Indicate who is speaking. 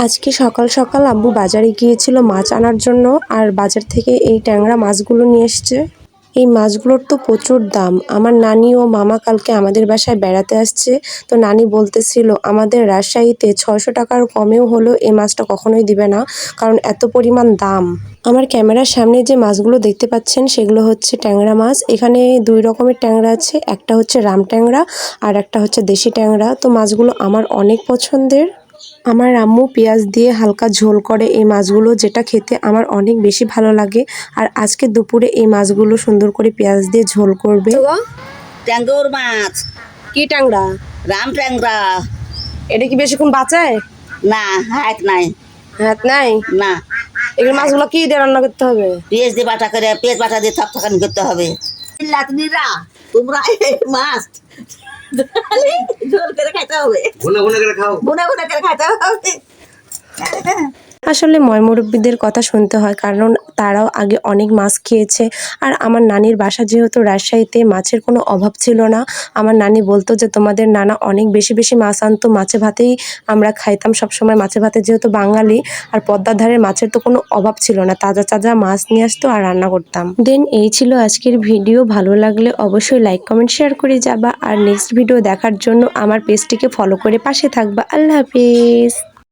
Speaker 1: আজকে সকাল সকাল আব্বু বাজারে গিয়েছিল মাছ আনার জন্য, আর বাজার থেকে এই ট্যাংরা মাছগুলো নিয়ে এসছে। এই মাছগুলোর তো প্রচুর দাম। আমার নানি ও মামা কালকে আমাদের বাসায় বেড়াতে আসছে, তো নানি বলতেছিল আমাদের রাজশাহীতে 600 টাকার কমেও হলেও এই মাছটা কখনোই দিবে না, কারণ এত পরিমাণ দাম। আমার ক্যামেরার সামনে যে মাছগুলো দেখতে পাচ্ছেন সেগুলো হচ্ছে ট্যাংরা মাছ। এখানে 2 রকমের ট্যাংরা আছে, একটা হচ্ছে রাম ট্যাংরা আর একটা হচ্ছে দেশি ট্যাংরা। তো মাছগুলো আমার অনেক পছন্দের। আমার আম্মু পেঁয়াজ দিয়ে হালকা ঝোল করে এই মাছগুলো, যেটা খেতে আমার অনেক বেশি ভালো লাগে। আর আজকে দুপুরে এই মাছগুলো সুন্দর করে পেঁয়াজ দিয়ে ঝোল করবে।
Speaker 2: ট্যাংরা মাছ।
Speaker 1: কি ট্যাংরা?
Speaker 2: রাম ট্যাংরা।
Speaker 1: এটা কি বেশিক্ষণ বাঁচায়?
Speaker 2: না, হাত নাই।
Speaker 1: হাত নাই?
Speaker 2: না,
Speaker 1: এই মাছগুলো কি দিয়ে রান্না করতে হবে?
Speaker 2: পেঁয়াজ দিয়ে বাটা করে, পেঁয়াজ বাটা দিয়ে থকথকানি করতে হবে। লাতনিরা তোমরা এই মাছ ঝোল করে খাইতে হবে,
Speaker 3: ভুনা ভুনা করে খাও,
Speaker 2: ভুনা ভুনা করে খাইতে হবে।
Speaker 1: আসলে ময়মুরব্বীদের কথা শুনতে হয়, কারণ তারাও আগে অনেক মাছ খেয়েছে। আর আমার নানির বাসা যেহেতু রাজশাহীতে, মাছের কোনো অভাব ছিল না। আমার নানি বলতো যে তোমাদের নানা অনেক বেশি বেশি মাছ আনতো, মাছে ভাতেই আমরা খাইতাম সবসময়। মাছে ভাতে যেহেতু বাঙালি, আর পদ্মার ধারের মাছের তো কোনো অভাব ছিল না, তাজা তাজা মাছ নিয়ে আসতো আর রান্না করতাম। দেন এই ছিল আজকের ভিডিও। ভালো লাগলে অবশ্যই লাইক কমেন্ট শেয়ার করে যাবা, আর নেক্সট ভিডিও দেখার জন্য আমার পেজটিকে ফলো করে পাশে থাকবা। আল্লাহ হাফিজ।